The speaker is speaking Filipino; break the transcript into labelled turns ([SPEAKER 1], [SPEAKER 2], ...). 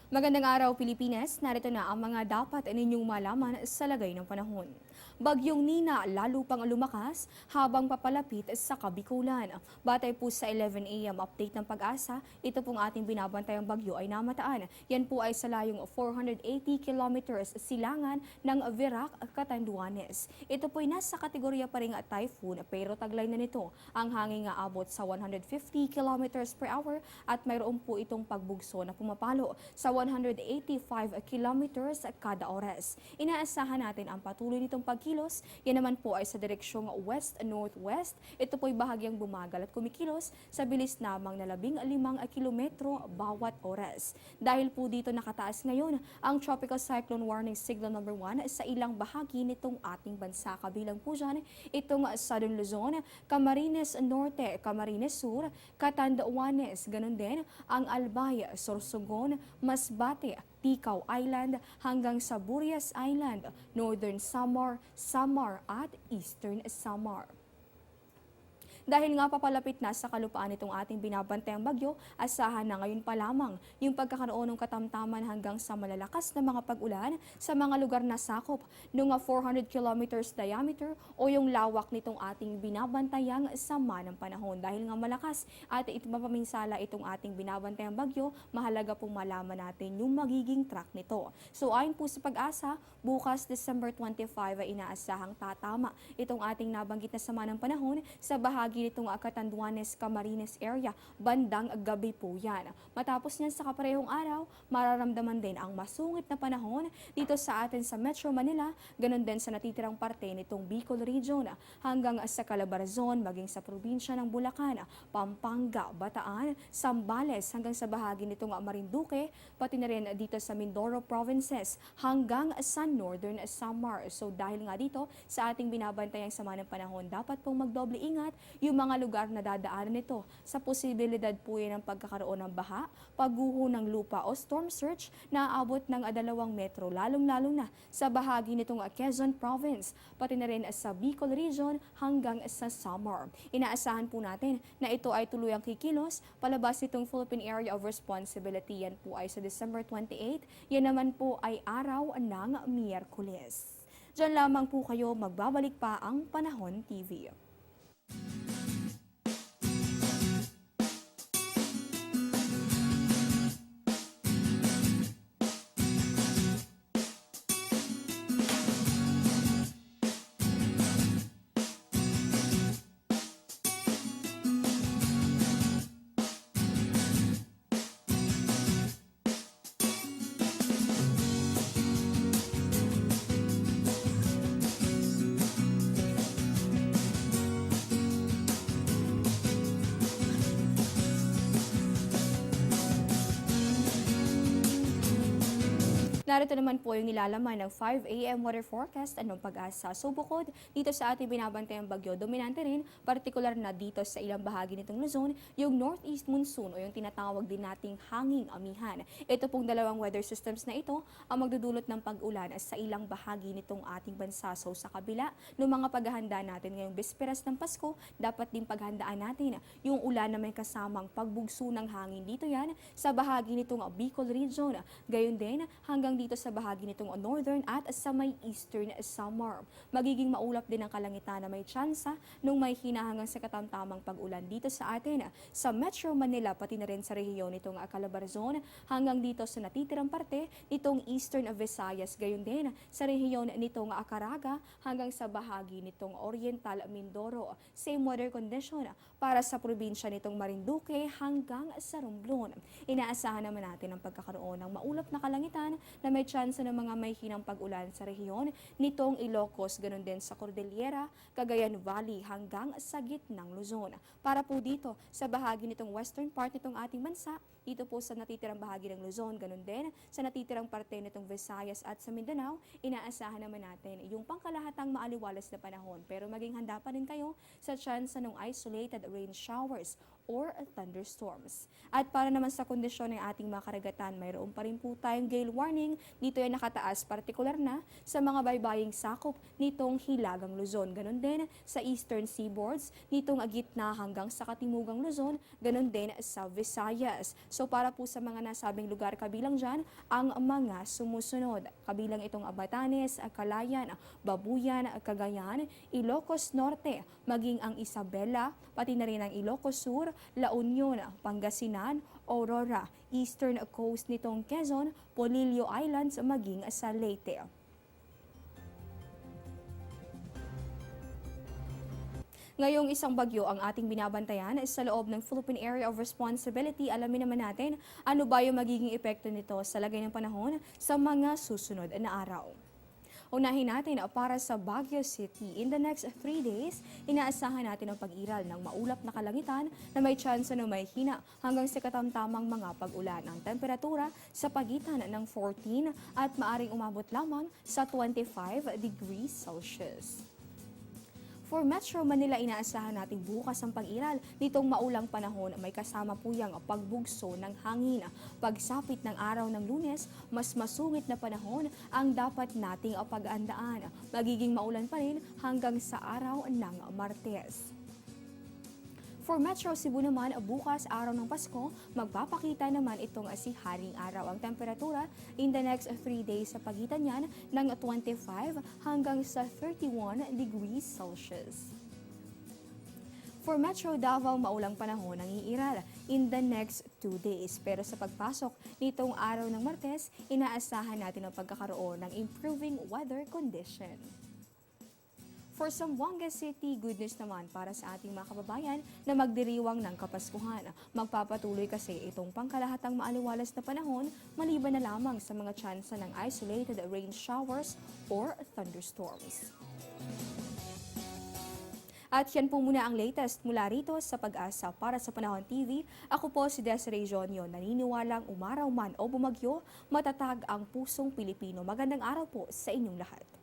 [SPEAKER 1] Magandang araw Pilipinas, narito na ang mga dapat ninyong malaman sa lagay ng panahon. Bagyong Nina lalo pang lumakas habang papalapit sa Kabikulan. Batay po sa 11 a.m. update ng Pag-asa, ito pong ating binabantayang bagyo ay namataan. Yan po ay sa layong 480 kilometers silangan ng Virac, Catanduanes. Ito po ay nasa kategorya pa rin typhoon pero taglay na nito ang hangin nga abot sa 150 kilometers per hour at mayroon po itong pagbugso na pumapalo sa 185 kilometers kada oras. Inaasahan natin ang patuloy nitong pagkilos. Yan naman po ay sa direksyong west-northwest. Ito po ay bahagyang bumagal at kumikilos sa bilis lamang na 15 kilometro bawat oras. Dahil po dito nakataas ngayon ang Tropical Cyclone Warning Signal number 1 sa ilang bahagi nitong ating bansa. Kabilang po dyan itong Southern Luzon, Camarines Norte, Camarines Sur, Catanduanes, ganun din ang Albay, Sorsogon, Masbate, Ticao Island hanggang sa Burias Island, Northern Samar, Samar at Eastern Samar. Dahil nga papalapit na sa kalupaan itong ating binabantayang bagyo, asahan na ngayon pa lamang yung pagkakaroon ng katamtaman hanggang sa malalakas na mga pag-ulan sa mga lugar na sakop ng 400 kilometers diameter o yung lawak nitong ating binabantayang sama ng panahon. Dahil nga malakas at mapaminsala itong ating binabantayang bagyo, mahalaga pong malaman natin yung magiging track nito. So ayon po sa Pag-asa, bukas December 25 ay inaasahang tatama itong ating nabanggit na sama ng panahon sa bahagi nitong Catanduanes, Camarines area, bandang gabi po yan. Matapos niyan sa kaparehong araw, mararamdaman din ang masungit na panahon dito sa atin sa Metro Manila, ganun din sa natitirang parte nitong Bicol Region, hanggang sa Calabarzon, maging sa probinsya ng Bulacan, Pampanga, Bataan, Zambales, hanggang sa bahagi nitong Marinduque, pati na rin dito sa Mindoro Provinces, hanggang sa Northern Samar. So dahil nga dito sa ating binabantayang sama ng panahon, dapat pong magdoble ingat yung mga lugar na dadaanan nito sa posibilidad po yan ng pagkakaroon ng baha, pagguho ng lupa o storm surge na aabot ng 2 metro, lalong-lalo na sa bahagi nitong Quezon Province, pati na rin sa Bicol Region hanggang sa Samar. Inaasahan po natin na ito ay tuluyang kikilos palabas nitong Philippine Area of Responsibility. Yan po ay sa December 28, yan naman po ay araw ng Miyerkules. Diyan lamang po kayo, magbabalik pa ang Panahon TV. Narito naman po yung nilalaman ng 5 a.m. weather forecast anong Pag-asa. So bukod dito sa ating binabantayang bagyo, dominante rin, partikular na dito sa ilang bahagi nitong Luzon, yung northeast monsoon o yung tinatawag din nating hanging amihan. Ito pong dalawang weather systems na ito ang magdudulot ng pag-ulan sa ilang bahagi nitong ating bansa. So sa kabila ng mga paghahanda natin ngayong bisperas ng Pasko, dapat din paghandaan natin yung ulan na may kasamang pagbugso ng hangin. Dito yan sa bahagi nitong Bicol Region. Gayon din hanggang dito sa bahagi nitong northern at sa may eastern Samar. Magiging maulap din ang kalangitan na may tsansa nung may hinahangang sa katamtamang pag-ulan dito sa atin sa Metro Manila, pati na rin sa rehiyon nitong Calabarzon hanggang dito sa natitirang parte nitong eastern Visayas. Gayon din sa rehiyon nitong Caraga hanggang sa bahagi nitong Oriental Mindoro. Same weather condition para sa probinsya nitong Marinduque hanggang sa Romblon. Inaasahan naman natin ang pagkakaroon ng maulap na kalangitan na may tsansa ng mga may hinang pag-ulan sa rehiyon nitong Ilocos, ganun din sa Cordillera, Cagayan Valley hanggang sa gitnang Luzon. Para po dito sa bahagi nitong western part nitong ating bansa, dito po sa natitirang bahagi ng Luzon, ganun din sa natitirang parte nitong Visayas at sa Mindanao, inaasahan naman natin yung pangkalahatang maaliwalas na panahon. Pero maging handa pa rin kayo sa tsansa ng isolated rain showers or thunderstorms. At para naman sa kondisyon ng ating mga karagatan, mayroon pa rin po tayong gale warning. Dito ay nakataas, partikular na sa mga baybaying sakop nitong Hilagang Luzon. Ganon din sa eastern seaboards, nitong gitna hanggang sa katimugang Luzon, ganon din sa Visayas. So So para po sa mga nasabing lugar, kabilang dyan ang mga sumusunod. Kabilang itong Batanes, Calayan, Babuyan, Cagayan, Ilocos Norte, maging ang Isabela, pati na rin ang Ilocos Sur, La Union, Pangasinan, Aurora, Eastern Coast nitong Quezon, Polillo Islands, maging sa Leyte. Ngayong isang bagyo ang ating binabantayan sa loob ng Philippine Area of Responsibility. Alamin naman natin ano ba yung magiging epekto nito sa lagay ng panahon sa mga susunod na araw. Unahin natin para sa Baguio City. In the next 3 days, inaasahan natin ang pag-iral ng maulap na kalangitan na may tsansa na may hina hanggang sa katamtamang mga pag-ulan. Ang temperatura sa pagitan ng 14 at maaring umabot lamang sa 25 degrees Celsius. For Metro Manila, inaasahan natin bukas ang pag-iral nitong maulang panahon. May kasama po yang pagbugso ng hangin. Pagsapit ng araw ng Lunes, mas masungit na panahon ang dapat nating pag-andaan. Magiging maulan pa rin hanggang sa araw ng Martes. For Metro Cebu naman, bukas araw ng Pasko, magpapakita naman itong si Haring Araw. Ang temperatura in the next 3 days sa pagitan niyan ng 25 hanggang sa 31 degrees Celsius. For Metro Davao, maulang panahon ang iiral in the next 2 days. Pero sa pagpasok nitong araw ng Martes, inaasahan natin ang pagkakaroon ng improving weather condition. For Zamboanga City, good news naman para sa ating mga kababayan na magdiriwang ng Kapaskuhan. Magpapatuloy kasi itong pangkalahatang maaliwalas na panahon maliban na lamang sa mga tsansa ng isolated rain showers or thunderstorms. At yan po muna ang latest mula rito sa Pag-asa para sa Panahon TV. Ako po si Desiree Jonio, naniniwalang umaraw man o bumagyo, matatag ang pusong Pilipino. Magandang araw po sa inyong lahat.